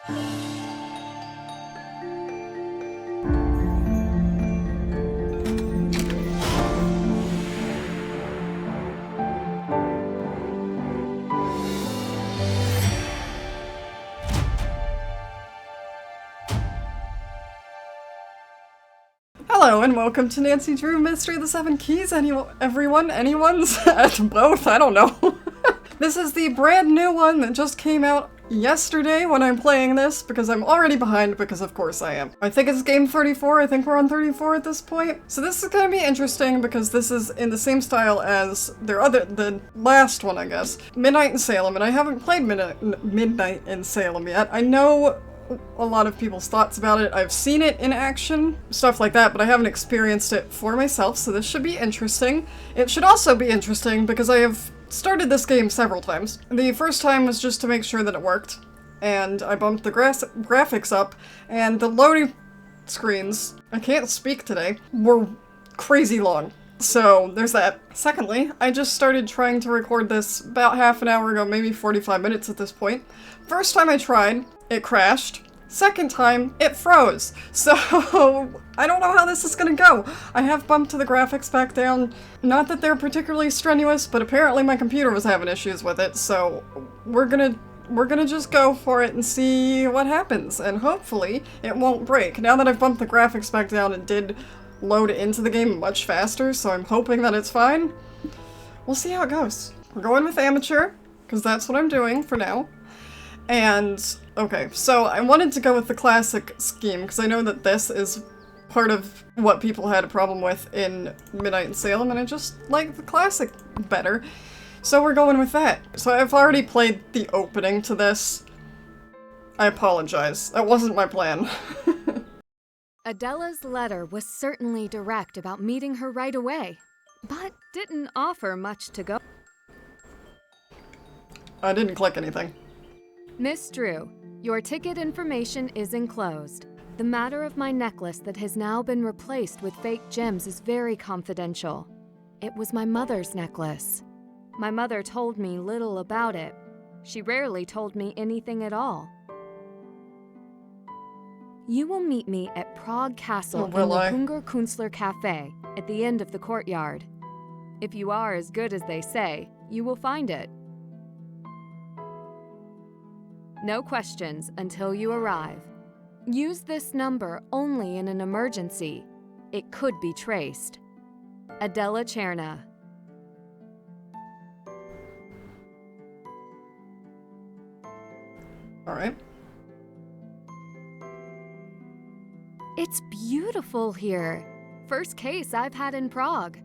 Hello and welcome to Nancy Drew Mystery of the Seven Keys. Anyone's? Both? I don't know. This is the brand new one that just came out yesterday when I'm playing this, because I'm already behind, because of course I am. I think it's game 34, I think we're on 34 at this point. So this is gonna be interesting because this is in the same style as the last one, I guess. Midnight in Salem, and I haven't played Midnight in Salem yet. I know a lot of people's thoughts about it. I've seen it in action, stuff like that, but I haven't experienced it for myself, so this should be interesting. It should also be interesting because I have started this game several times. The first time was just to make sure that it worked, and I bumped the graphics up, and the loading screens, I can't speak today, were crazy long. So there's that. Secondly, I just started trying to record this about half an hour ago, maybe 45 minutes at this point. First time I tried, it crashed. Second time, it froze. So I don't know how this is gonna go. I have bumped the graphics back down. Not that they're particularly strenuous, but apparently my computer was having issues with it, so we're gonna just go for it and see what happens, and hopefully it won't break. Now that I've bumped the graphics back down, it did load into the game much faster, so I'm hoping that it's fine. We'll see how it goes. We're going with amateur, because that's what I'm doing for now. And, okay, so I wanted to go with the classic scheme, because I know that this is part of what people had a problem with in Midnight in Salem, and I just like the classic better. So we're going with that. So I've already played the opening to this. I apologize. That wasn't my plan. Adela's letter was certainly direct about meeting her right away, but didn't offer much to go. I didn't click anything. Miss Drew, your ticket information is enclosed. The matter of my necklace that has now been replaced with fake gems is very confidential. It was my mother's necklace. My mother told me little about it. She rarely told me anything at all. You will meet me at Prague Castle in the Hunger Künstler Cafe at the end of the courtyard. If you are as good as they say, you will find it. No questions until you arrive. Use this number only in an emergency. It could be traced. Adela Cherna. All right. It's beautiful here. First case I've had in Prague.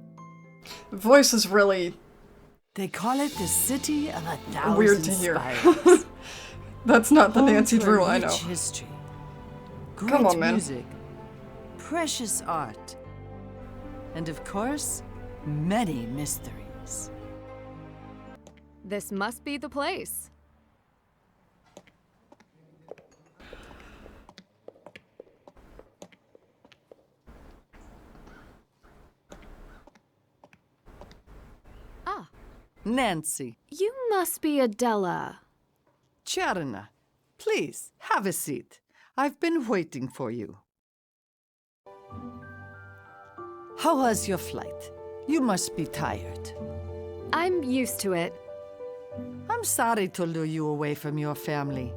The voice is really... They call it the city of 1,000 weird to hear. spires. That's not the Home Nancy to Drew a I rich know. history. Great Come on, man. music, precious art, and of course, many mysteries. This must be the place. Ah. Nancy. You must be Adela. Cherna, please, have a seat. I've been waiting for you. How was your flight? You must be tired. I'm used to it. I'm sorry to lure you away from your family.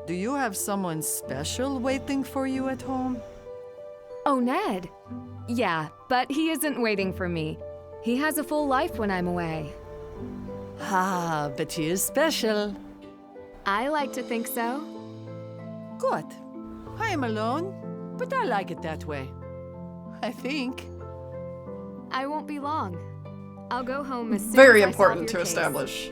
Do you have someone special waiting for you at home? Oh, Ned. Yeah, but he isn't waiting for me. He has a full life when I'm away. Ah, but he is special. I like to think so. Good. I am alone, but I like it that way. I think. I won't be long. I'll go home as soon Very as I solve important to your case. establish.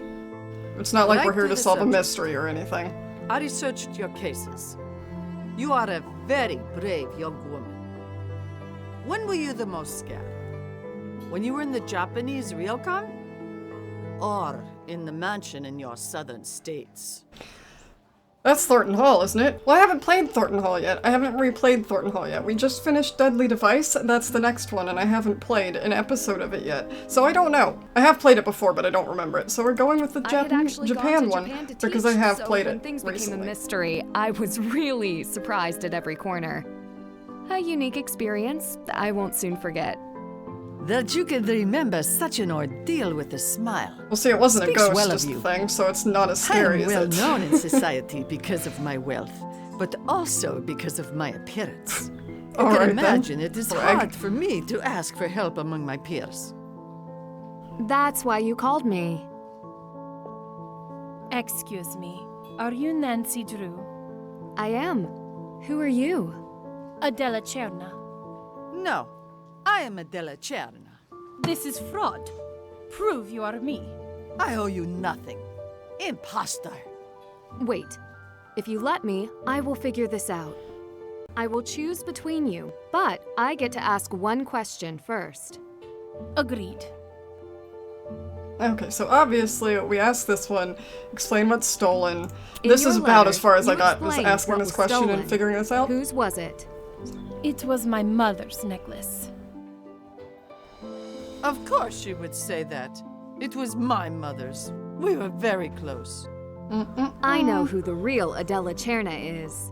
It's not like Right we're here to to the solve a subject. mystery or anything. I researched your cases. You are a very brave young woman. When were you the most scared? When you were in the Japanese ryokan? Or in the mansion in your southern states? That's Thornton Hall, isn't it? Well, I haven't played Thornton Hall yet. I haven't replayed Thornton Hall yet. We just finished Deadly Device, and that's the next one, and I haven't played an episode of it yet. So I don't know. I have played it before, but I don't remember it. So we're going with the Japan one, because I have played it things recently. became a mystery, I was really surprised at every corner. A unique experience I won't soon forget. That you can remember such an ordeal with a smile. Well, see, it wasn't a Speaks ghost, well of just a you. thing, so it's not as I scary am as well it. known in society because of my wealth, but also because of my appearance. You All can right, imagine then. it is Brag. hard for me to ask for help among my peers. That's why you called me. Excuse me, are you Nancy Drew? I am. Who are you? Adela Cherna. No, I am Adela Cherna. This is fraud. Prove you are me. I owe you nothing. Imposter. Wait. If you let me, I will figure this out. I will choose between you, but I get to ask one question first. Agreed. Okay, so obviously we asked this one, explain what's stolen. In This your is about as letter, far as I you got, was explained asking what this was question stolen. and figuring this out. Whose was it? It was my mother's necklace. Of course she would say that. It was my mother's. We were very close. I know who the real Adela Cherna is.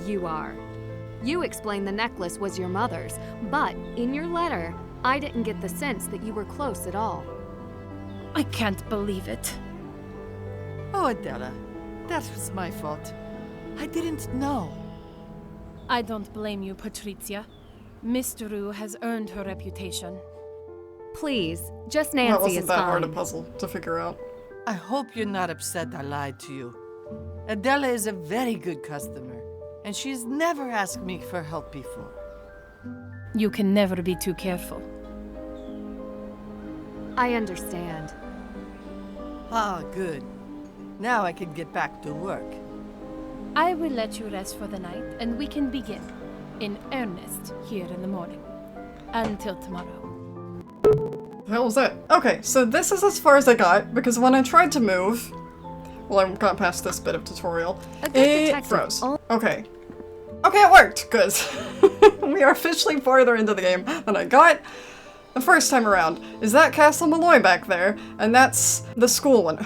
You are. You explained the necklace was your mother's, but in your letter, I didn't get the sense that you were close at all. I can't believe it. Oh, Adela, that was my fault. I didn't know. I don't blame you, Patricia. Miss Drew has earned her reputation. Please, just That Nancy wasn't is that hard a fine. puzzle to figure out. I hope you're not upset I lied to you. Adela is a very good customer, and she's never asked me for help before. You can never be too careful. I understand. Ah, good. Now I can get back to work. I will let you rest for the night, and we can begin, in earnest, here in the morning. Until tomorrow. The hell was that? Okay, so this is as far as I got, because when I tried to move, well, I got past this bit of tutorial, A good it detective froze. al- Okay. Okay, it worked! Good. We are officially farther into the game than I got the first time around. Is that Castle Malloy back there? And that's the school one.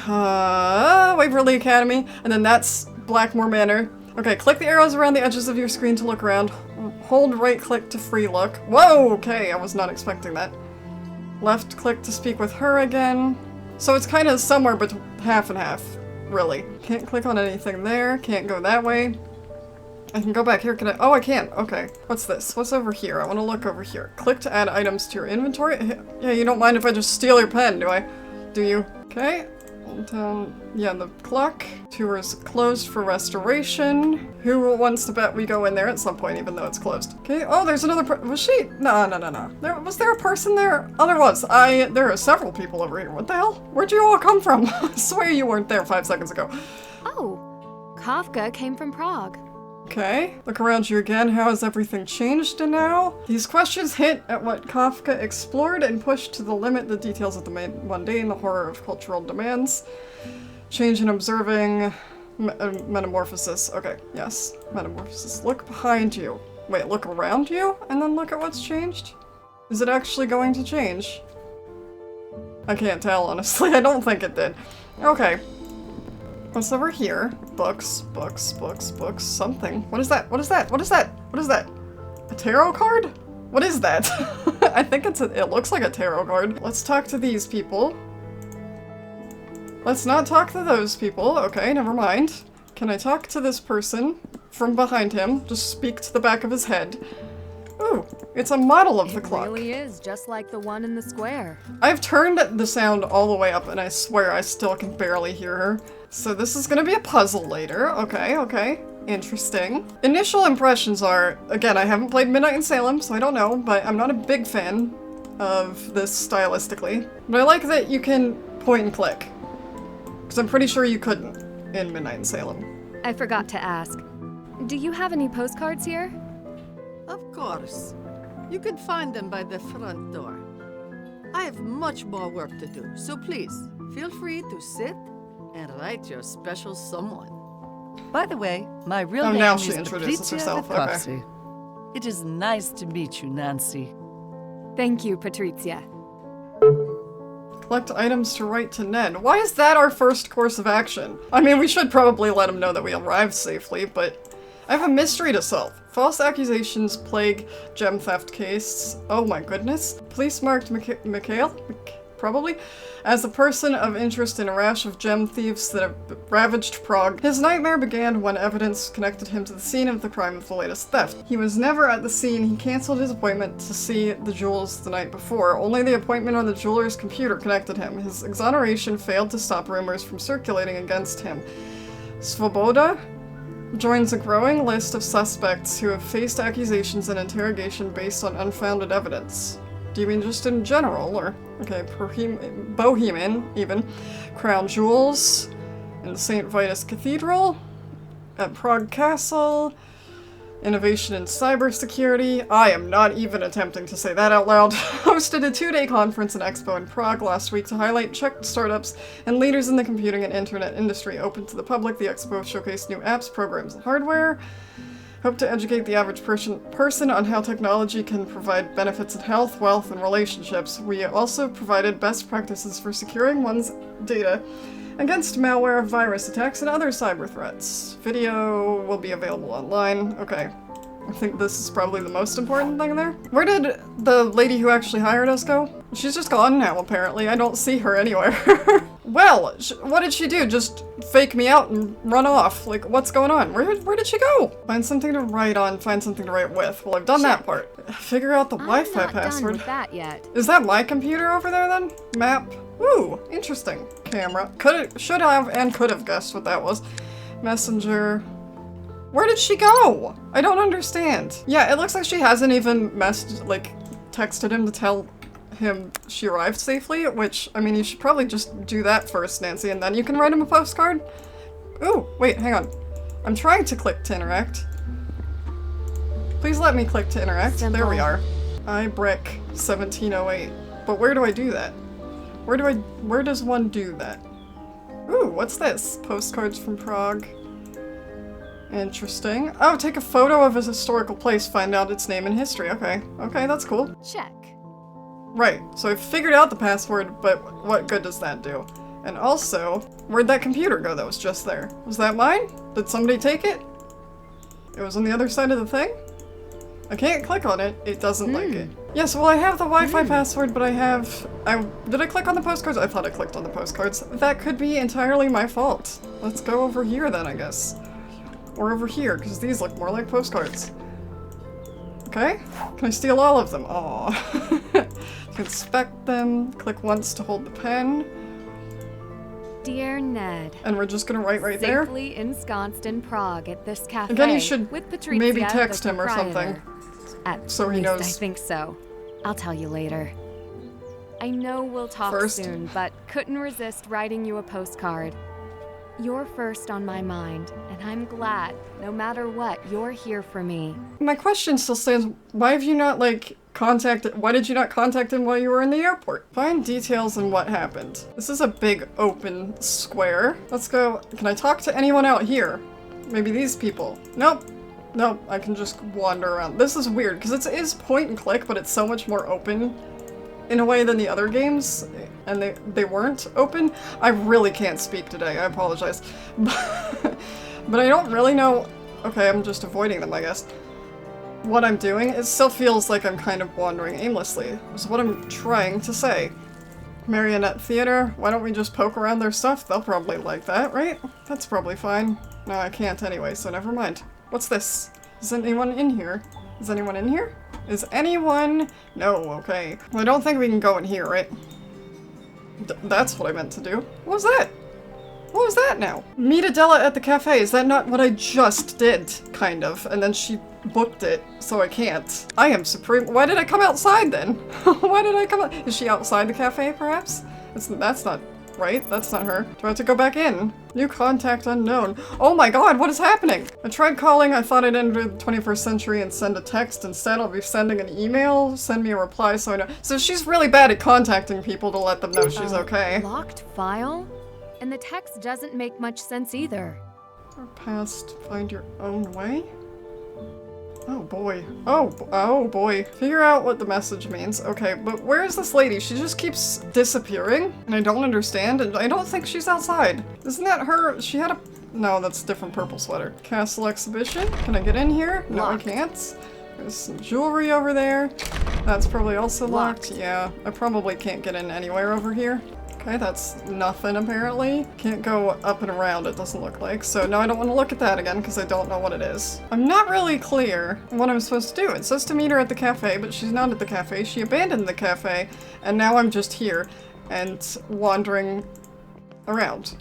Waverly Academy. And then that's Blackmore Manor. Okay, click the arrows around the edges of your screen to look around. Hold right click to free look. Whoa, okay, I was not expecting that. Left click to speak with her again. So it's kind of somewhere between half and half, really. Can't click on anything there, can't go that way. I can go back here, can I? Oh, I can, okay. What's this? What's over here? I want to look over here. Click to add items to your inventory. Yeah, you don't mind if I just steal your pen, do I? Do you? Okay. Hold down, yeah, the clock. Tour is closed for restoration. Who wants to bet we go in there at some point, even though it's closed? Okay, oh, there's another was she? No. Was there a person there? Oh, there was. There are several people over here. What the hell? Where'd you all come from? I swear you weren't there 5 seconds ago. Oh, Kafka came from Prague. Okay, look around you again. How has everything changed now? These questions hint at what Kafka explored and pushed to the limit the details of the mundane, the horror of cultural demands. Change in observing metamorphosis. Okay, yes, metamorphosis. Look behind you. Wait, look around you and then look at what's changed? Is it actually going to change? I can't tell, honestly. I don't think it did. Okay. What's over here? Books, something. What is that? What is that? What is that? What is that? A tarot card? What is that? I think it looks like a tarot card. Let's talk to these people. Let's not talk to those people. Okay, never mind. Can I talk to this person from behind him? Just speak to the back of his head. Ooh, it's a model of the clock. It really is, just like the one in the square. I've turned the sound all the way up and I swear I still can barely hear her. So this is gonna be a puzzle later. Okay. Interesting. Initial impressions are, again, I haven't played Midnight in Salem, so I don't know, but I'm not a big fan of this stylistically. But I like that you can point and click. Because I'm pretty sure you couldn't in Midnight in Salem. I forgot to ask. Do you have any postcards here? Of course. You can find them by the front door. I have much more work to do, so please, feel free to sit, And write your special someone. By the way, my real Oh, name now is she introduces Patricia herself, Vitkowski. It is nice to meet you, Nancy. Thank you, Patrizia. Collect items to write to Ned. Why is that our first course of action? I mean, we should probably let him know that we arrived safely, but I have a mystery to solve. False accusations plague gem theft case. Oh my goodness. Police marked Mikhail, probably, as a person of interest in a rash of gem thieves that have ravaged Prague. His nightmare began when evidence connected him to the scene of the crime of the latest theft. He was never at the scene. He canceled his appointment to see the jewels the night before. Only the appointment on the jeweler's computer connected him. His exoneration failed to stop rumors from circulating against him. Svoboda joins a growing list of suspects who have faced accusations and interrogation based on unfounded evidence. Do you mean just in general, or... Okay, Bohemian, even. Crown jewels in the St. Vitus Cathedral, at Prague Castle, innovation in cybersecurity. I am not even attempting to say that out loud. Hosted a 2-day conference and expo in Prague last week to highlight Czech startups and leaders in the computing and internet industry. Open to the public, the expo showcased new apps, programs, and hardware. Hope to educate the average person on how technology can provide benefits in health, wealth, and relationships. We also provided best practices for securing one's data against malware, virus attacks, and other cyber threats. Video will be available online. Okay. I think this is probably the most important thing there. Where did the lady who actually hired us go? She's just gone now, apparently. I don't see her anywhere. Well, what did she do? Just fake me out and run off? Like, what's going on? Where did she go? Find something to write on, find something to write with. Well, I've done that part. Figure out the Wi-Fi I'm not password. done with that yet. Is that my computer over there then? Map. Ooh, interesting. Camera. Should have and could have guessed what that was. Messenger. Where did she go? I don't understand. Yeah, it looks like she hasn't even texted him to tell him she arrived safely, which, I mean, you should probably just do that first, Nancy, and then you can write him a postcard. Ooh, wait, hang on. I'm trying to click to interact. Please let me click to interact. Simple. There we are. iBrick 1708. But where do I do that? Where does one do that? Ooh, what's this? Postcards from Prague. Interesting. Oh, take a photo of a historical place, find out its name and history. Okay. Okay, that's cool. Check. Right, so I figured out the password, but what good does that do? And also, where'd that computer go that was just there? Was that mine? Did somebody take it? It was on the other side of the thing? I can't click on it. It doesn't like it. Yes, well I have the Wi-Fi password, but did I click on the postcards? I thought I clicked on the postcards. That could be entirely my fault. Let's go over here then, I guess. Or over here, because these look more like postcards. Okay? Can I steal all of them? Aww. Inspect them. Click once to hold the pen. Dear Ned. And we're just gonna write right there? Safely ensconced in Prague at this cafe. Again, you should with Patrizia, maybe the text him or something. proprietor. At So he least knows. I think so. I'll tell you later. I know we'll talk First. soon, but couldn't resist writing you a postcard. You're first on my mind, and I'm glad, no matter what, you're here for me. My question still stands. Why did you not contact him while you were in the airport? Find details on what happened. This is a big open square. Let's go. Can I talk to anyone out here? Maybe these people. Nope. Nope, I can just wander around. This is weird, because it is point and click, but it's so much more open in a way than the other games, and they weren't open. I really can't speak today, I apologize. But I don't really know... Okay, I'm just avoiding them, I guess. What I'm doing, it still feels like I'm kind of wandering aimlessly, is what I'm trying to say. Marionette Theater, why don't we just poke around their stuff? They'll probably like that, right? That's probably fine. No, I can't anyway, so never mind. What's this? Is anyone in here? Is anyone in here? Is anyone? No, okay. Well, I don't think we can go in here, right? That's what I meant to do. What was that? What was that now? Meet Adela at the cafe. Is that not what I just did? Kind of. And then she booked it, so I can't. I am supreme. Why did I come outside then? Why did I come out? Is she outside the cafe, perhaps? That's not right. That's not her. Do I have to go back in? New contact unknown. Oh my god, what is happening? I tried calling. I thought I'd enter the 21st century and send a text. Instead, I'll be sending an email. Send me a reply so I know. So she's really bad at contacting people to let them know she's okay. Locked file? And the text doesn't make much sense either. Or past, find your own way? Oh boy. Oh boy. Figure out what the message means. Okay, but where is this lady? She just keeps disappearing, and I don't understand, and I don't think she's outside. Isn't that her? She had a... No, that's a different purple sweater. Castle exhibition? Can I get in here? No, I can't. There's some jewelry over there. That's probably also locked. Yeah, I probably can't get in anywhere over here. Okay, that's nothing apparently. Can't go up and around, it doesn't look like. So no, I don't want to look at that again because I don't know what it is. I'm not really clear what I'm supposed to do. It says to meet her at the cafe, but she's not at the cafe. She abandoned the cafe, and now I'm just here and wandering around.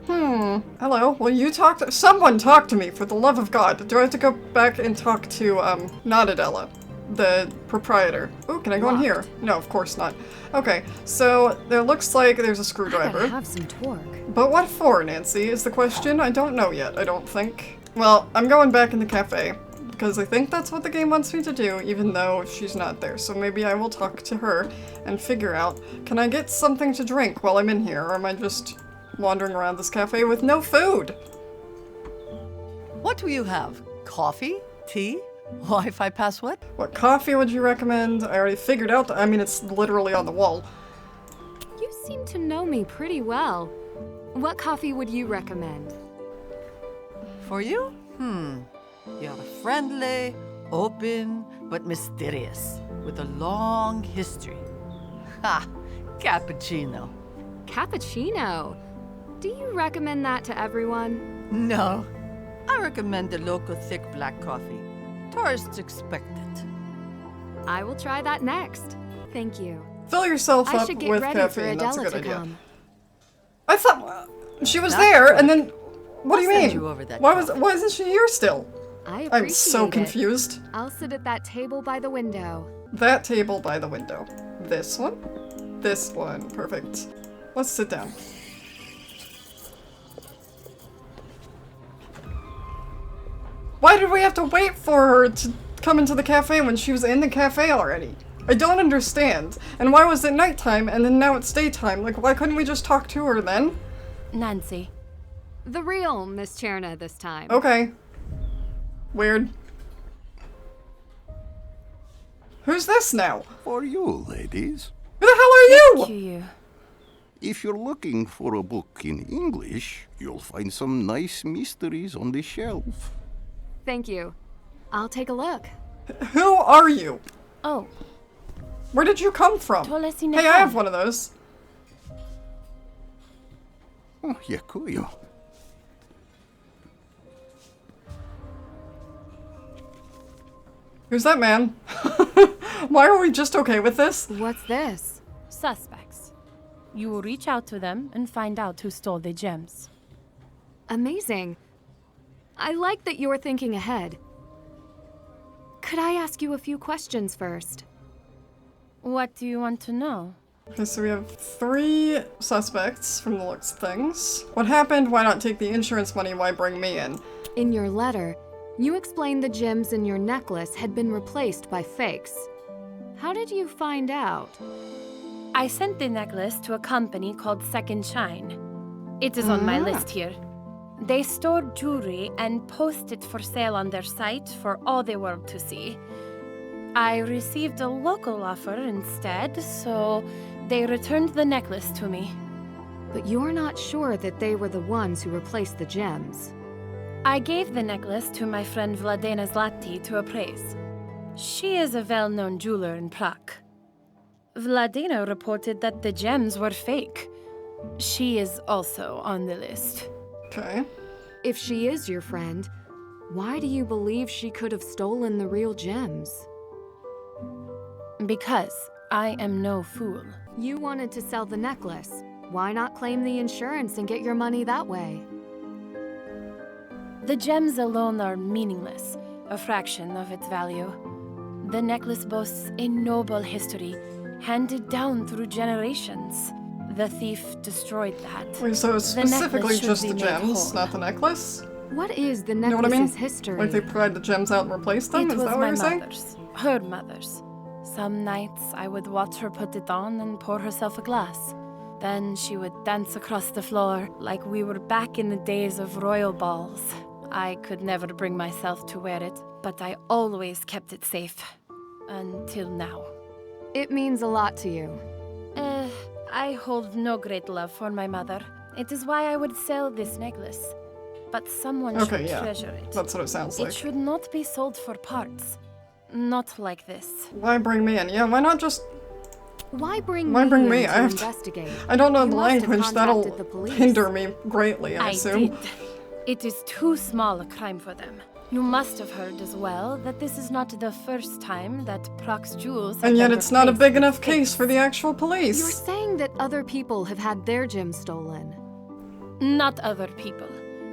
Hello, will you talk to- Someone talk to me, for the love of God. Do I have to go back and talk to, not Adela, the proprietor? Oh, can I go in here? No, of course not. Okay, so there looks like there's a I screwdriver. gotta have some torque. But what for, Nancy, is the question? I don't know yet, I don't think. Well, I'm going back in the cafe, because I think that's what the game wants me to do, even though she's not there. So maybe I will talk to her and figure out, can I get something to drink while I'm in here, or am I just wandering around this cafe with no food? What do you have? Coffee? Tea? Wi-Fi password? What coffee would you recommend? I already figured out, I mean, it's literally on the wall. You seem to know me pretty well. What coffee would you recommend? For you? You're friendly, open, but mysterious, with a long history. Ha! Cappuccino. Cappuccino. Do you recommend that to everyone? No. I recommend the local thick black coffee. Tourists expect it. I will try that next. Thank you. Fill yourself I up should get with ready for caffeine, that's a Adela good to idea. come. I thought she was That's there, good. and then what do you I'll send mean? you over that Why coffee. isn't she here still? I appreciate I'm so it. confused. I'll sit at that table by the window. That table by the window. This one? This one. Perfect. Let's sit down. Why did we have to wait for her to come into the cafe when she was in the cafe already? I don't understand. And why was it nighttime and then now it's daytime? Like, why couldn't we just talk to her then? Nancy. The real Miss Cherna this time. Okay. Weird. Who's this now? For you, ladies. Who the hell are you? To you. If you're looking for a book in English, you'll find some nice mysteries on the shelf. Thank you. I'll take a look. Who are you? Oh, Where did you come from? Toles in Hey, I have one of those. Oh, Yakuyo. Who's that man? Why are we just okay with this? What's this? suspects. You will reach out to them and find out who stole the gems. Amazing. I like that you're thinking ahead. Could I ask you a few questions first? What do you want to know? Okay, so we have 3 suspects from the looks of things. What happened? Why not take the insurance money? Why bring me in? In your letter, you explained the gems in your necklace had been replaced by fakes. How did you find out? I sent the necklace to a company called Second Shine. It is on my list here. They store jewelry and post it for sale on their site for all the world to see. I received a local offer instead, so they returned the necklace to me. But you're not sure that they were the ones who replaced the gems. I gave the necklace to my friend Vladena Zlati to appraise. She is a well-known jeweler in Prague. Vladena reported that the gems were fake. She is also on the list. Okay. If she is your friend, why do you believe she could have stolen the real gems? Because I am no fool. You wanted to sell the necklace. Why not claim the insurance and get your money that way? The gems alone are meaningless, a fraction of its value. The necklace boasts a noble history, handed down through generations. The thief destroyed that. Wait, so it's specifically necklace should just be the made gems, whole. not the necklace? What is the You know what I necklace's mean? history? Like they pried the gems out and replaced them? It Is was that what my you're saying? mother's, her mother's. Some nights I would watch her put it on and pour herself a glass. Then she would dance across the floor like we were back in the days of royal balls. I could never bring myself to wear it, but I always kept it safe. Until now. It means a lot to you. I hold no great love for my mother. It is why I would sell this necklace. But someone should treasure it. That's what it sounds like. It should not be sold for parts. Not like this. Why bring me in? Yeah, why not just... Why bring me? in to investigate? I don't know You the must have language. That'll contacted the police. hinder me greatly, I assume. did. It is too small a crime for them. You must have heard as well that this is not the first time that Prague's jewels have And yet been it's not a replaced big with enough fakes. case for the actual police. You're saying that other people have had their gems stolen. Not other people.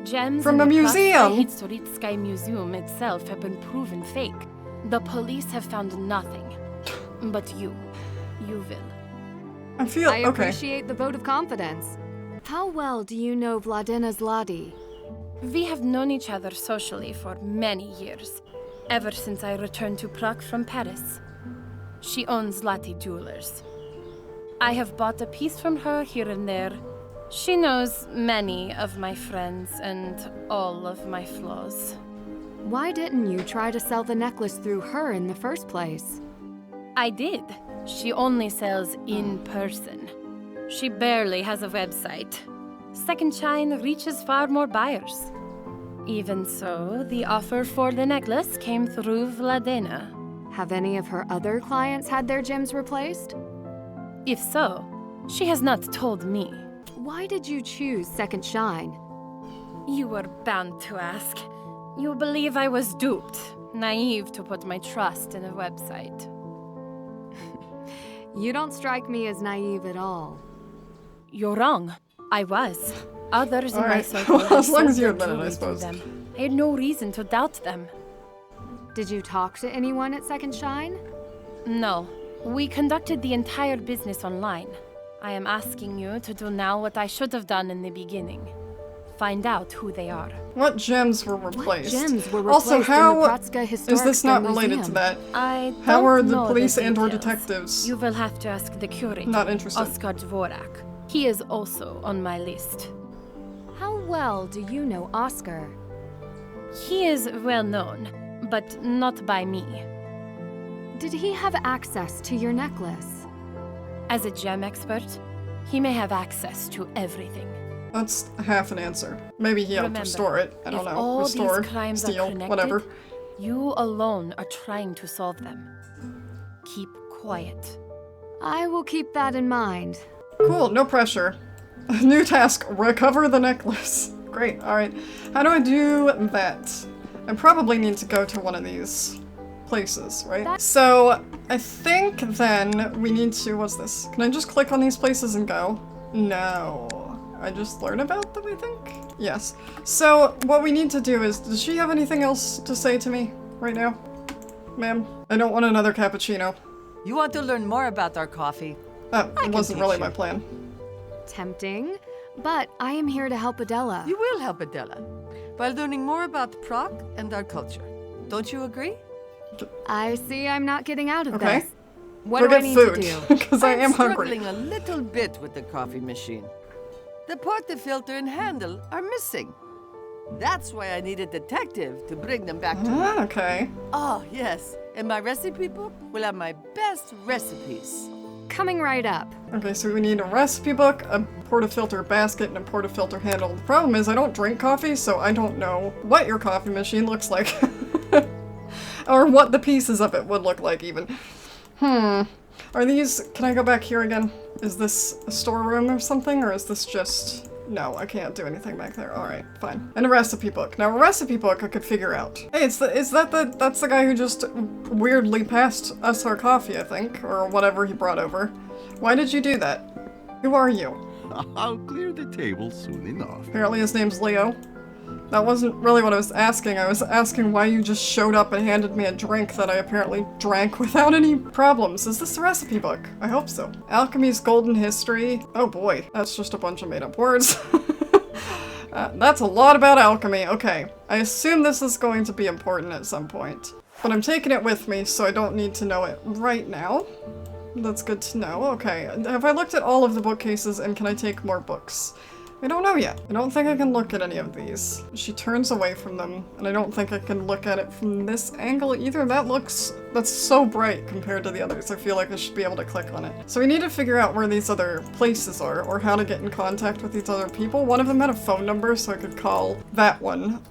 Gems From in a the museum. Prague Historické Museum itself have been proven fake. The police have found nothing. But you will. I feel... I okay. appreciate the vote of confidence. How well do you know Vladina Zlati? We have known each other socially for many years, ever since I returned to Prague from Paris. She owns Zlati Jewelers. I have bought a piece from her here and there. She knows many of my friends and all of my flaws. Why didn't you try to sell the necklace through her in the first place? I did. She only sells in person. She barely has a website. Second Shine reaches far more buyers. Even so, the offer for the necklace came through Vladena. Have any of her other clients had their gems replaced? If so, she has not told me. Why did you choose Second Shine? You were bound to ask. You believe I was duped, naive to put my trust in a website. You don't strike me as naive at all. You're wrong. I was. Others in my Alright. circle Well, had as long as sold you their admit it, I jewelry to suppose. them. I had no reason to doubt them. Did you talk to anyone at Second Shine? No. We conducted the entire business online. I am asking you to do now what I should have done in the beginning. Find out who they are. What gems were replaced? What gems were Also, replaced how in the Prague is Historic this not Museum? related to that? I How don't are the know police and or details. detectives? You will have to ask the curator. Not interested. Oskar Dvorak. He is also on my list. How well do you know Oscar? He is well known, but not by me. Did he have access to your necklace? As a gem expert, he may have access to everything. That's half an answer. Maybe he helped Remember, restore it. I don't if know. all Restore, these crimes are steal, connected, whatever. You alone are trying to solve them. Keep quiet. I will keep that in mind. Cool, no pressure. New task, recover the necklace. Great, alright. How do I do that? I probably need to go to one of these places, right? So, I think then we need to, what's this? Can I just click on these places and go? No. I just learn about them, I think? Yes. So, what we need to do is, does she have anything else to say to me right now? Ma'am, I don't want another cappuccino. You want to learn more about our coffee? That can wasn't teach really you. my plan. Tempting, but I am here to help Adela. You will help Adela by learning more about Prague and our culture. Don't you agree? I see I'm not getting out of Okay. this. What Go do I get need food, to do? because I am hungry. struggling a little bit with the coffee machine. The portafilter and handle are missing. That's why I need a detective to bring them back to me. Ah, okay. Oh, yes. And my recipe book will have my best recipes. Coming right up. Okay, so we need a recipe book, a portafilter basket, and a portafilter handle. The problem is I don't drink coffee, so I don't know what your coffee machine looks like. Or what the pieces of it would look like, even. Are these... Can I go back here again? Is this a storeroom or something, or is this just... No, I can't do anything back there. Alright, fine. And a recipe book. Now, a recipe book I could figure out. Hey, that's the guy who just weirdly passed us our coffee, I think, or whatever he brought over. Why did you do that? Who are you? I'll clear the table soon enough. Apparently his name's Leo. That wasn't really what I was asking. I was asking why you just showed up and handed me a drink that I apparently drank without any problems. Is this the recipe book? I hope so. Alchemy's Golden History. Oh boy, that's just a bunch of made-up words. That's a lot about alchemy. Okay, I assume this is going to be important at some point. But I'm taking it with me, so I don't need to know it right now. That's good to know. Okay, have I looked at all of the bookcases and can I take more books? I don't know yet. I don't think I can look at any of these. She turns away from them, and I don't think I can look at it from this angle either. That's so bright compared to the others. I feel like I should be able to click on it. So we need to figure out where these other places are, or how to get in contact with these other people. One of them had a phone number, so I could call that one.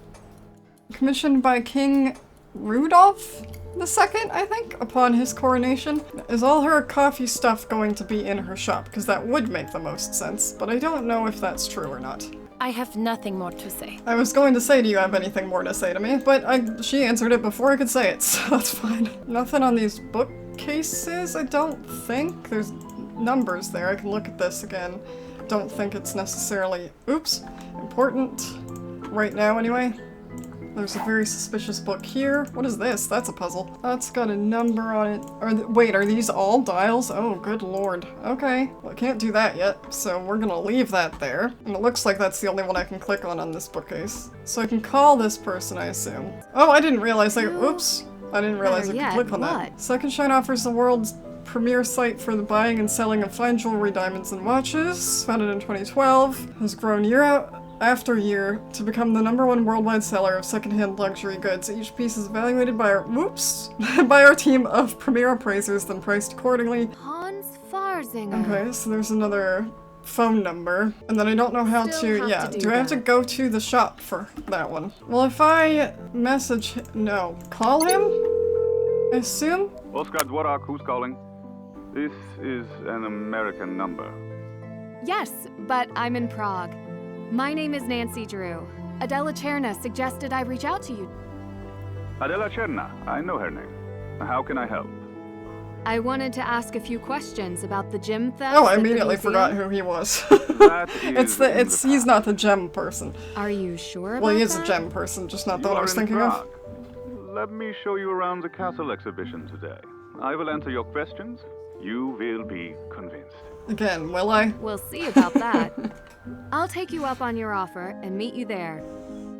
Commissioned by King Rudolph II, I think, upon his coronation. Is all her coffee stuff going to be in her shop? Because that would make the most sense, but I don't know if that's true or not. I have nothing more to say. I was going to say, do you have anything more to say to me? But she answered it before I could say it, so that's fine. Nothing on these bookcases, I don't think. There's numbers there. I can look at this again. Don't think it's necessarily, oops, important right now anyway. There's a very suspicious book here. What is this? That's a puzzle. That's got a number on it. Wait, are these all dials? Oh, good lord. Okay. Well, I can't do that yet, so we're gonna leave that there. And it looks like that's the only one I can click on this bookcase. So I can call this person, I assume. Oh, I didn't realize oops. I didn't realize I could click on that. Second Shine offers the world's premier site for the buying and selling of fine jewelry, diamonds, and watches. Founded in 2012. Has grown year after year to become the #1 worldwide seller of secondhand luxury goods. Each piece is evaluated by our team of premier appraisers, then priced accordingly. Hans Farzinger. Okay, so there's another phone number, and then I don't know how do I have to go to the shop for that one? Well, if I call him, I assume? Oscar Dworak, who's calling? This is an American number. Yes, but I'm in Prague. My name is Nancy Drew. Adela Cherna suggested I reach out to you. Adela Cherna, I know her name. How can I help? I wanted to ask a few questions about the gem theft. Oh, I immediately forgot who he was. He's not the gem person. Are you sure about that? Well, he is a gem person, just not the one I was thinking of. Let me show you around the castle exhibition today. I will answer your questions. You will be convinced. Again, will I? We'll see about that. I'll take you up on your offer and meet you there.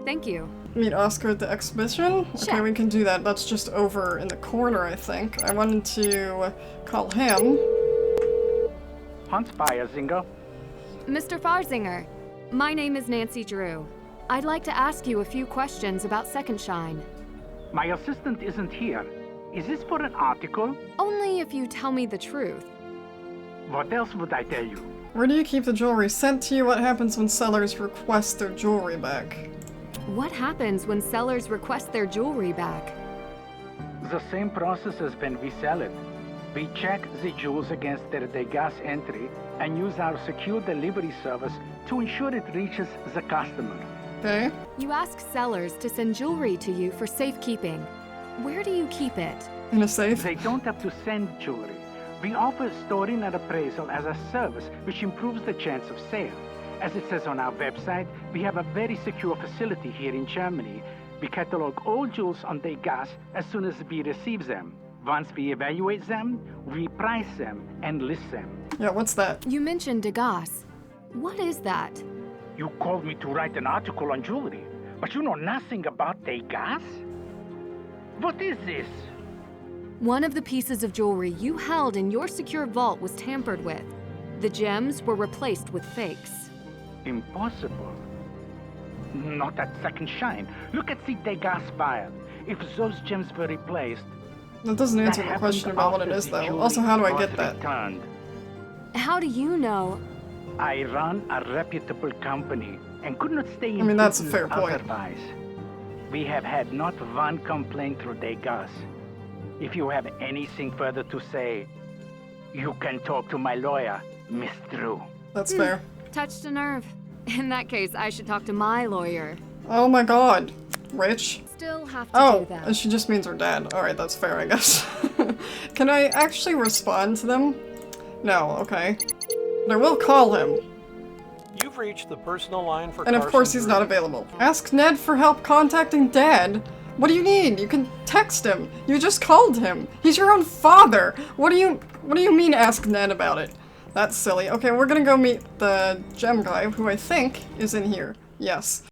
Thank you. Meet Oscar at the exhibition? Check. Okay, we can do that. That's just over in the corner, I think. I wanted to call him. Hans Farzinger. Mr. Farzinger, my name is Nancy Drew. I'd like to ask you a few questions about Second Shine. My assistant isn't here. Is this for an article? Only if you tell me the truth. What else would I tell you? Where do you keep the jewelry sent to you? What happens when sellers request their jewelry back? What happens when sellers request their jewelry back? The same process as when we sell it. We check the jewels against their Degas entry and use our secure delivery service to ensure it reaches the customer. Okay. You ask sellers to send jewelry to you for safekeeping. Where do you keep it? In a safe? They don't have to send jewelry. We offer storing and appraisal as a service which improves the chance of sale. As it says on our website, we have a very secure facility here in Germany. We catalog all jewels on Degas as soon as we receive them. Once we evaluate them, we price them and list them. Yeah, what's that? You mentioned Degas. What is that? You called me to write an article on jewelry, but you know nothing about Degas? What is this? One of the pieces of jewelry you held in your secure vault was tampered with. The gems were replaced with fakes. Impossible. Not at Second Shine. Look at the Degas file. If those gems were replaced... That doesn't answer the question about what it is, though. Also, how do I get that? Returned. How do you know? I run a reputable company and could not stay in that's a business fair point. otherwise. We have had not one complaint through Degas. If you have anything further to say, you can talk to my lawyer, Miss Drew. That's fair. Touched a nerve. In that case, I should talk to my lawyer. Oh my god. Rich? Still have to do that. She just means her dad. Alright, that's fair, I guess. Can I actually respond to them? No, okay. But I will call him. You've reached the personal line for And of course he's not available. Ask Ned for help contacting Dad. What do you need? You can text him. You just called him. He's your own father. What do you mean ask Ned about it? That's silly. Okay, we're gonna go meet the gem guy, who I think is in here. Yes.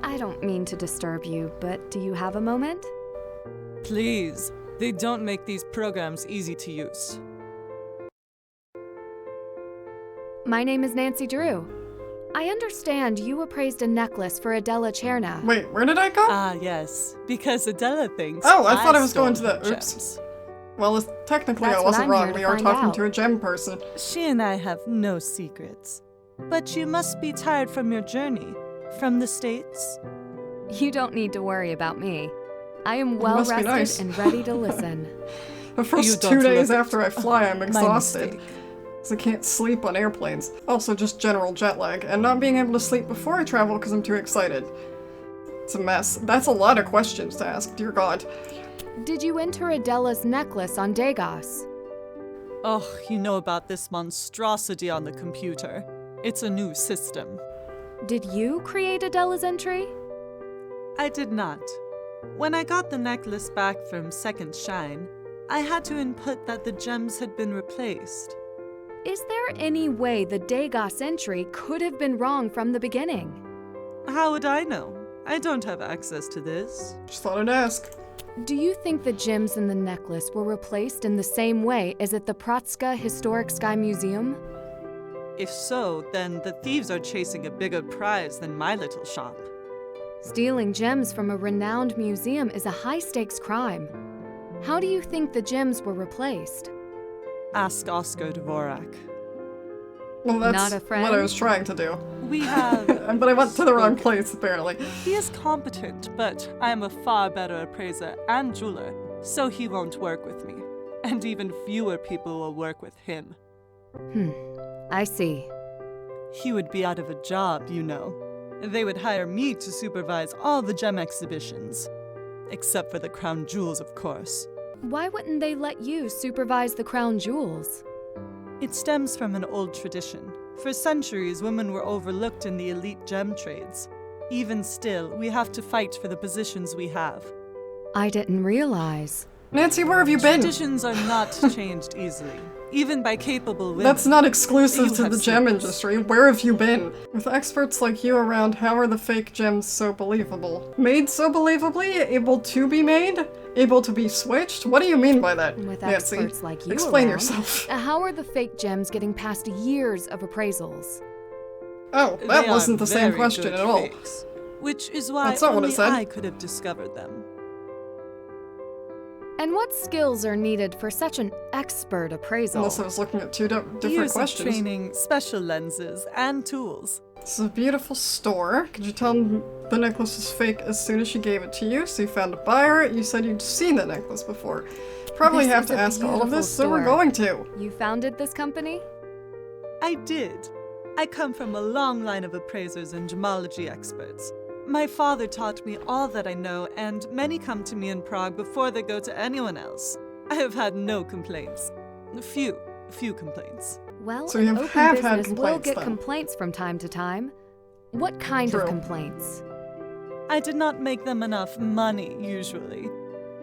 I don't mean to disturb you, but do you have a moment? Please, they don't make these programs easy to use. My name is Nancy Drew. I understand you appraised a necklace for Adela Cherna. Wait, where did I go? Ah, yes, because Adela thinks Oh, I thought I was going to stole the... her Oops. gems. Well, technically That's I what wasn't I'm wrong. here to We are find talking out. to a gem person. She and I have no secrets. But you must be tired from your journey. From the States? You don't need to worry about me. I am well must be rested nice. and ready to listen. The You first don't 2 days look it. after I fly, I'm My exhausted. mistake. Because I can't sleep on airplanes. Also, just general jet lag, and not being able to sleep before I travel because I'm too excited. It's a mess. That's a lot of questions to ask, dear God. Did you enter Adela's necklace on Dagos? Oh, you know about this monstrosity on the computer. It's a new system. Did you create Adela's entry? I did not. When I got the necklace back from Second Shine, I had to input that the gems had been replaced. Is there any way the Dagos entry could have been wrong from the beginning? How would I know? I don't have access to this. Just thought I'd ask. Do you think the gems in the necklace were replaced in the same way as at the Pratska Historic Sky Museum? If so, then the thieves are chasing a bigger prize than my little shop. Stealing gems from a renowned museum is a high-stakes crime. How do you think the gems were replaced? Ask Oscar Dvorak. Well, that's Not a friend? what I was trying to do. We have... But I went to the wrong place, apparently. He is competent, but I am a far better appraiser and jeweler, so he won't work with me. And even fewer people will work with him. I see. He would be out of a job, you know. They would hire me to supervise all the gem exhibitions. Except for the crown jewels, of course. Why wouldn't they let you supervise the crown jewels? It stems from an old tradition. For centuries, women were overlooked in the elite gem trades. Even still, we have to fight for the positions we have. I didn't realize. Nancy, where have you been? Traditions are not changed easily, even by capable women. That's not exclusive You to have the gem secrets. industry. Where have you been? With experts like you around, how are the fake gems so believable? Made so believably? Able to be made? Able to be switched? What do you mean by that, With Nancy? experts like you Explain around, yourself. How are the fake gems getting past years of appraisals? Oh, They that are wasn't the same very question good at all. fakes, which is why That's not what it only said. I could have discovered them. And what skills are needed for such an expert appraisal? Unless I was looking at two different Years questions. of training, special lenses, and tools. This is a beautiful store. Could you tell the necklace is fake as soon as she gave it to you? So you found a buyer. You said you'd seen the necklace before. Probably This have is to a ask all of beautiful this, so we're store. going to. You founded this company? I did. I come from a long line of appraisers and gemology experts. My father taught me all that I know, and many come to me in Prague before they go to anyone else. I have had no complaints. Few complaints. Well, So you an have open had business will complaints, get then. complaints from time to time. What kind True. of complaints? I did not make them enough money, usually.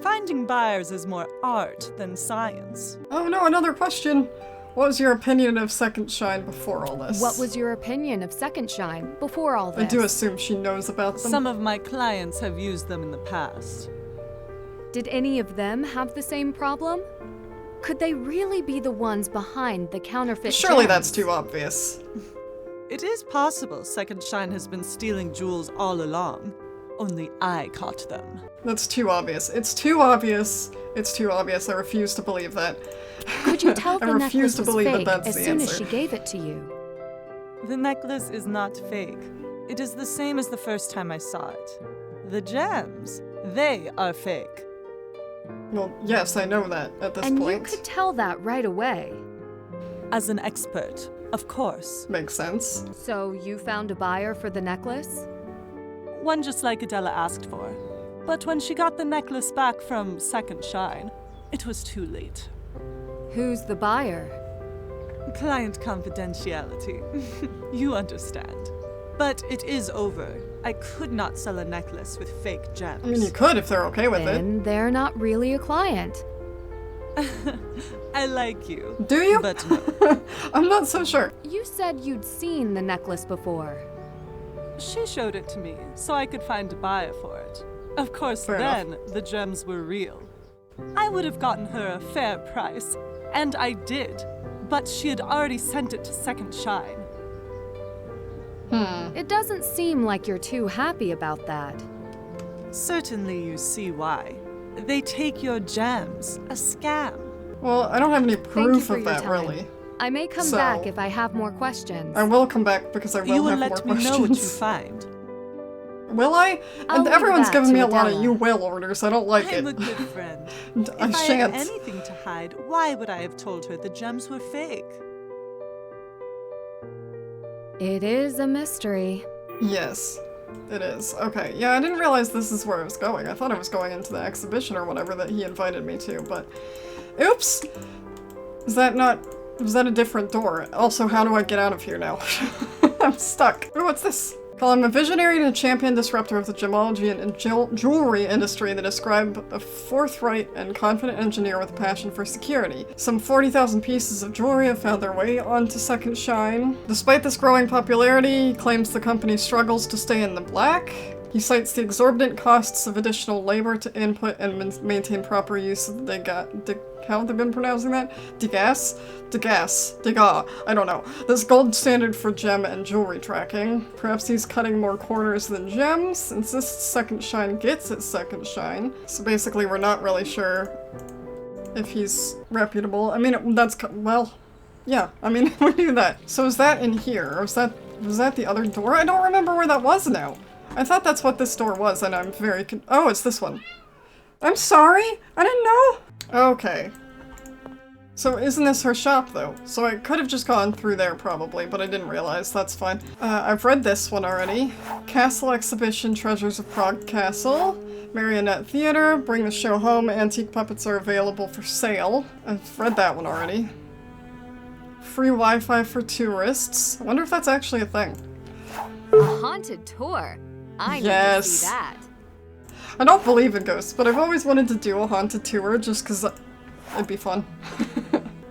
Finding buyers is more art than science. Oh no, another question. What was your opinion of Second Shine before all this? What was your opinion of Second Shine before all this? I do assume she knows about them. Some of my clients have used them in the past. Did any of them have the same problem? Could they really be the ones behind the counterfeit Surely gems? that's too obvious. It is possible Second Shine has been stealing jewels all along. Only I caught them. That's too obvious. It's too obvious. It's too obvious. I refuse to believe that. Could you tell I the refuse necklace to was believe that fake that's as the soon as answer. she gave it to you? The necklace is not fake. It is the same as the first time I saw it. The gems, they are fake. Well, yes, I know that at this And point. you could tell that right away. As an expert, of course. Makes sense. So you found a buyer for the necklace? One just like Adela asked for. But when she got the necklace back from Second Shine, it was too late. Who's the buyer? Client confidentiality. You understand. But it is over. I could not sell a necklace with fake gems. I mean, you could if they're okay with it. Then they're not really a client. I like you. Do you? But no. I'm not so sure. You said you'd seen the necklace before. She showed it to me, so I could find a buyer for it. Of course, Fair then the gems were real. I would have gotten her a fair price, and I did, but she had already sent it to Second Shine. It doesn't seem like you're too happy about that. Certainly you see why. They take your gems. A scam. Well, I don't have any Thank you proof for of your that, time. really. I may come So- back if I have more questions. I will come back because I will You will have more let me questions. know what you find. Will I? I'll And leave everyone's that giving to me a lot of Adela. you will orders. I don't like I'm a it. good friend. I If I shan't. had anything to hide, why would I have told her the gems were fake? It is a mystery. Yes, it is. Okay, yeah, I didn't realize this is where I was going. I thought I was going into the exhibition or whatever that he invited me to, but... Oops! Is that not... Was that a different door? Also, how do I get out of here now? I'm stuck. Oh, what's this? Call him a visionary and a champion disruptor of the gemology and jewelry industry that describe a forthright and confident engineer with a passion for security. Some 40,000 pieces of jewelry have found their way onto Second Shine. Despite this growing popularity, he claims the company struggles to stay in the black. He cites the exorbitant costs of additional labor to input and maintain proper use of the how have they been pronouncing that? Degas? I don't know. This gold standard for gem and jewelry tracking. Perhaps he's cutting more corners than gems, insists Second Shine gets its Second Shine. So basically we're not really sure if he's reputable. I mean, well, yeah, I mean, we knew that. So is that in here? Or was that the other door? I don't remember where that was now. I thought that's what this door was, and I'm very oh, it's this one. I'm sorry! I didn't know! Okay. So isn't this her shop, though? So I could have just gone through there, probably, but I didn't realize. That's fine. I've read this one already. Castle Exhibition, Treasures of Prague Castle. Marionette Theater, Bring the Show Home, Antique Puppets are available for sale. I've read that one already. Free Wi-Fi for tourists. I wonder if that's actually a thing. A haunted tour? I need to see that. I don't believe in ghosts, but I've always wanted to do a haunted tour just because it'd be fun.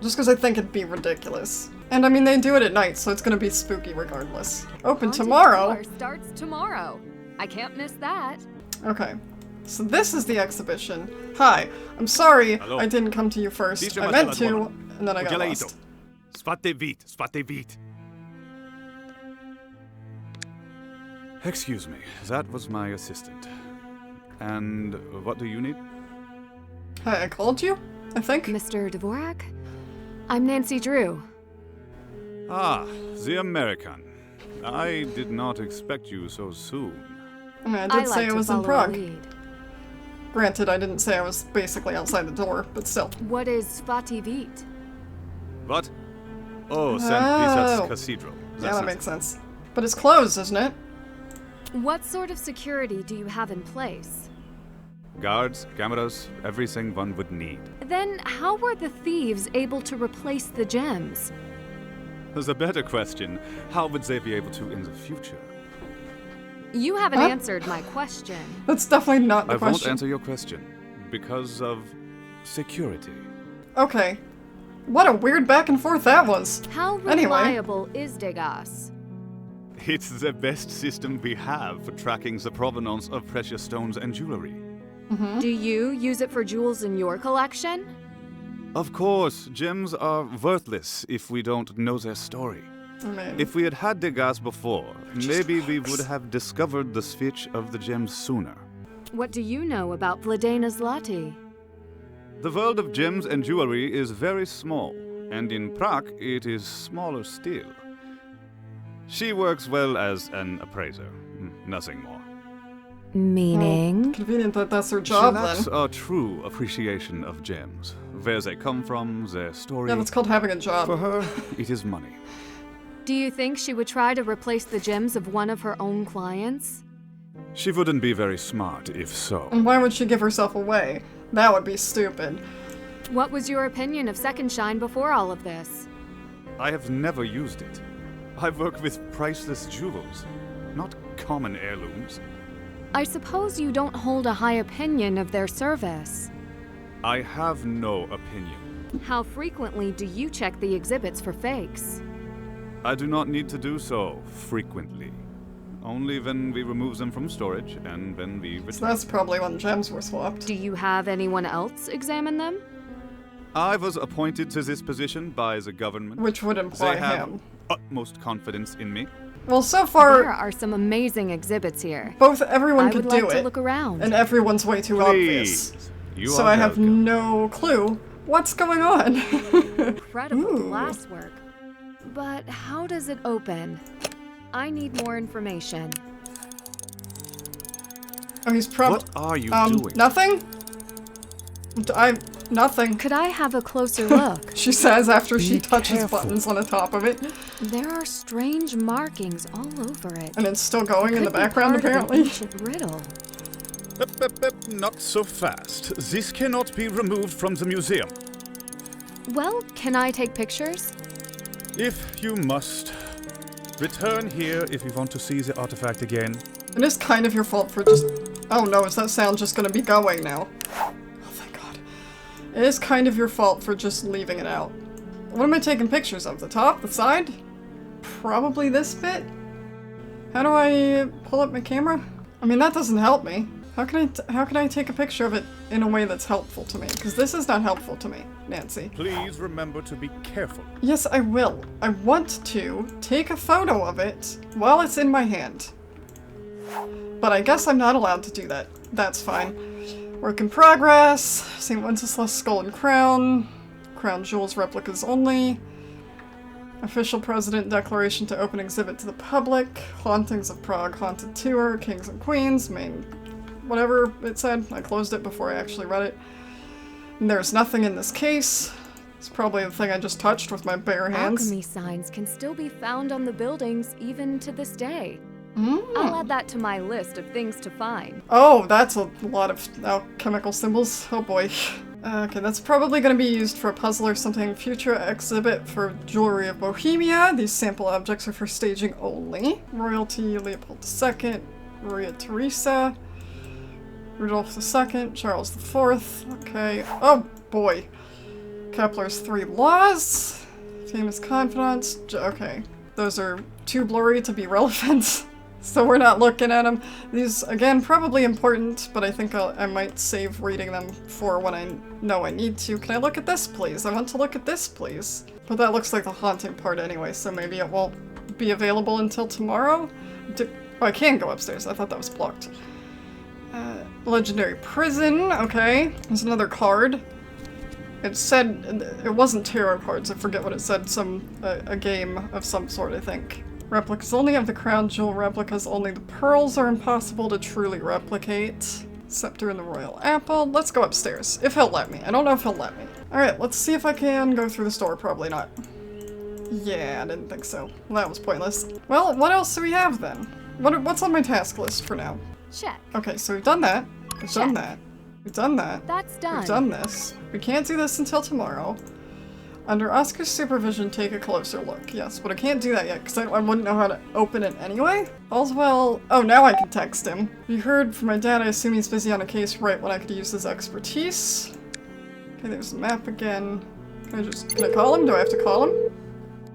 Just because I think it'd be ridiculous. And I mean, they do it at night, so it's gonna be spooky regardless. Open Haunted tomorrow. tour starts tomorrow. I can't miss that. Okay. So this is the exhibition. Hi, I'm sorry I didn't come to you first. I meant to, and then I got lost. Svate vít. Excuse me, that was my assistant. And what do you need? Hi, I called you, I think. Mr. Dvorak? I'm Nancy Drew. Ah, the American. I did not expect you so soon. I mean, I did say I was in follow a Prague. lead. Granted, I didn't say I was basically outside the door, but still. What is Svati Vít? What? Oh, St. Vitus's Cathedral. Yeah, that makes sense. But it's closed, isn't it? What sort of security do you have in place? Guards, cameras, everything one would need. Then how were the thieves able to replace the gems? There's a better question. How would they be able to in the future? You haven't answered my question. That's definitely not the I question. won't answer your question. Because of security. Okay. What a weird back and forth that was. How Anyway. reliable is Degas? It's the best system we have for tracking the provenance of precious stones and jewelry. Do you use it for jewels in your collection? Of course, gems are worthless if we don't know their story. I mean, If we had had Degas before, maybe we would have discovered the switch of the gems sooner. What do you know about Vladena Zlati? The world of gems and jewelry is very small, and in Prague it is smaller still. She works well as an appraiser, nothing more. Meaning? convenient that that's her She job lacks then. a true appreciation of gems, where they come from, their story. Yeah, that's called having a job. For her, it is money. Do you think she would try to replace the gems of one of her own clients? She wouldn't be very smart if so. And why would she give herself away? That would be stupid. What was your opinion of Second Shine before all of this? I have never used it. I work with priceless jewels, not common heirlooms. I suppose you don't hold a high opinion of their service. I have no opinion. How frequently do you check the exhibits for fakes? I do not need to do so frequently. Only when we remove them from storage and when we return. So that's probably when gems were swapped. Do you have anyone else examine them? I was appointed to this position by the government. Which would imply They have him. utmost confidence in me. Well, so There far, are some amazing exhibits here. both everyone I could would like do to it, look around. and everyone's way too obvious. Please. You So are I have welcome. no clue what's going on. Incredible Ooh. glasswork. But how does it open? I need more information. Oh, he's probably. What are you doing? Nothing? Nothing. Could I have a closer look? She says after she Be touches careful. buttons on the top of it. There are strange markings all over it. And it's still going in the Could be background, part of an apparently. ancient riddle. Not so fast. This cannot be removed from the museum. Well, can I take pictures? If you must. Return here if you want to see the artifact again. It is kind of your fault for just... Oh no, is that sound just gonna be going now? Oh, thank God. It is kind of your fault for just leaving it out. What am I taking pictures of? The top? The side? Probably this bit? How do I pull up my camera? I mean, that doesn't help me. How can I take a picture of it in a way that's helpful to me? Because this is not helpful to me, Nancy. Please remember to be careful. Yes, I will. I want to take a photo of it while it's in my hand. But I guess I'm not allowed to do that. That's fine. Work in progress. St. Wenceslas Skull and Crown. Crown Jewels replicas only. Official President Declaration to open exhibit to the public. Hauntings of Prague Haunted Tour. Kings and Queens. Main... whatever it said. I closed it before I actually read it. And there's nothing in this case. It's probably the thing I just touched with my bare hands. Alchemy signs can still be found on the buildings even to this day. I'll add that to my list of things to find. Oh, that's a lot of alchemical symbols. Oh boy. Okay, that's probably going to be used for a puzzle or something. Future exhibit for Jewelry of Bohemia. These sample objects are for staging only. Royalty, Leopold II, Maria Theresa, Rudolph II, Charles IV. Okay. Oh boy. Kepler's 3 laws. Famous confidants. Okay. Those are too blurry to be relevant. So we're not looking at them. These, again, probably important, but I think I might save reading them for when I know I need to. Can I look at this, please? I want to look at this, please. But that looks like the haunting part anyway, so maybe it won't be available until tomorrow? Oh, I can go upstairs. I thought that was blocked. Legendary Prison. Okay. There's another card. It said... It wasn't tarot cards. I forget what it said. A game of some sort, I think. Replicas only of the crown jewel replicas. Only the pearls are impossible to truly replicate. Scepter and the royal apple. Let's go upstairs. If he'll let me. I don't know if he'll let me. Alright, let's see if I can go through the store. Probably not. Yeah, I didn't think so. Well, that was pointless. Well, what else do we have then? What's on my task list for now? Check. Okay, so we've done that. We've done that. We've done that. That's done. We've done this. We can't do this until tomorrow. Under Oscar's supervision, take a closer look. Yes, but I can't do that yet because I wouldn't know how to open it anyway. All's well. Oh, now I can text him. You heard from my dad. I assume he's busy on a case right when I could use his expertise. Okay, there's the map again. Can I call him? Do I have to call him?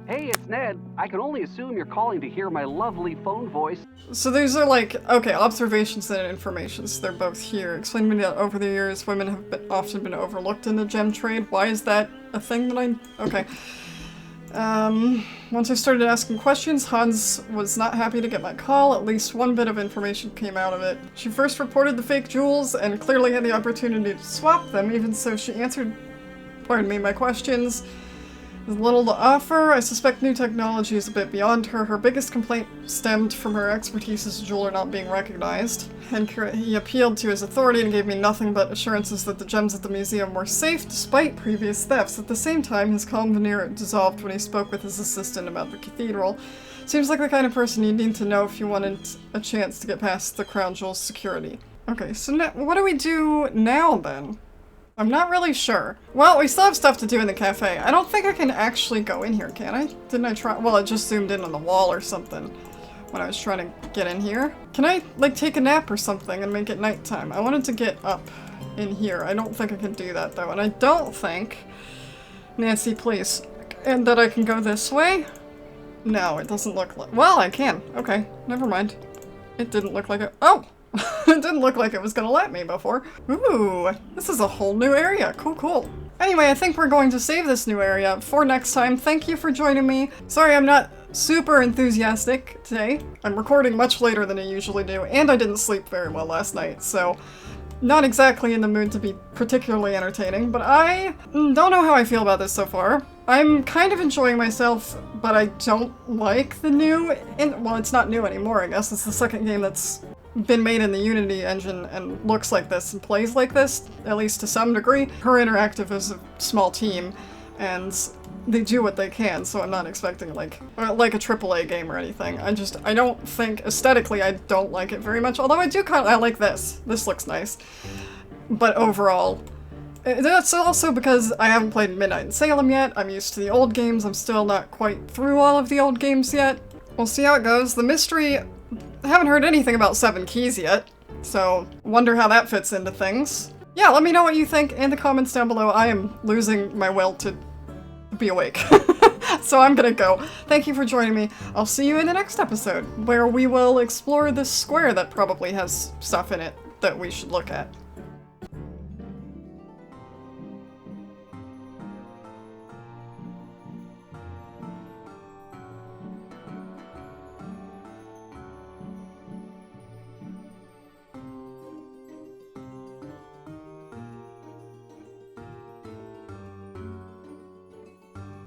Hey, it's Ned. I can only assume you're calling to hear my lovely phone voice. So these are like, okay, observations and informations. They're both here. Explain to me that over the years, women have often been overlooked in the gem trade. Why is that a thing that okay. Once I started asking questions, Hans was not happy to get my call. At least one bit of information came out of it. She first reported the fake jewels and clearly had the opportunity to swap them, even so she answered, my questions. With little to offer, I suspect new technology is a bit beyond her. Her biggest complaint stemmed from her expertise as a jeweler not being recognized. And he appealed to his authority and gave me nothing but assurances that the gems at the museum were safe despite previous thefts. At the same time, his calm veneer dissolved when he spoke with his assistant about the cathedral. Seems like the kind of person you need to know if you wanted a chance to get past the crown jewel's security. Okay, so now, what do we do now then? I'm not really sure. Well, we still have stuff to do in the cafe. I don't think I can actually go in here, can I? Didn't I try? Well, it just zoomed in on the wall or something when I was trying to get in here. Can I, like, take a nap or something and make it nighttime? I wanted to get up in here. I don't think I can do that, though. And I don't think... Nancy, please. And that I can go this way? No, it doesn't look like... Well, I can. Okay, never mind. It didn't look like it. Oh! It didn't look like it was gonna let me before. Ooh, this is a whole new area. Cool, cool. Anyway, I think we're going to save this new area for next time. Thank you for joining me. Sorry I'm not super enthusiastic today. I'm recording much later than I usually do, and I didn't sleep very well last night, so not exactly in the mood to be particularly entertaining, but I don't know how I feel about this so far. I'm kind of enjoying myself, but I don't like the new, well, it's not new anymore, I guess. It's the second game that's been made in the Unity engine and looks like this and plays like this, at least to some degree. Her Interactive is a small team, and they do what they can, so I'm not expecting like a AAA game or anything. I don't think, aesthetically, I don't like it very much, although I like this. This looks nice. But overall, that's also because I haven't played Midnight in Salem yet. I'm used to the old games. I'm still not quite through all of the old games yet. We'll see how it goes. The mystery, I haven't heard anything about 7 Keys yet, so wonder how that fits into things. Yeah, let me know what you think in the comments down below. I am losing my will to be awake. So I'm gonna go. Thank you for joining me. I'll see you in the next episode, where we will explore this square that probably has stuff in it that we should look at.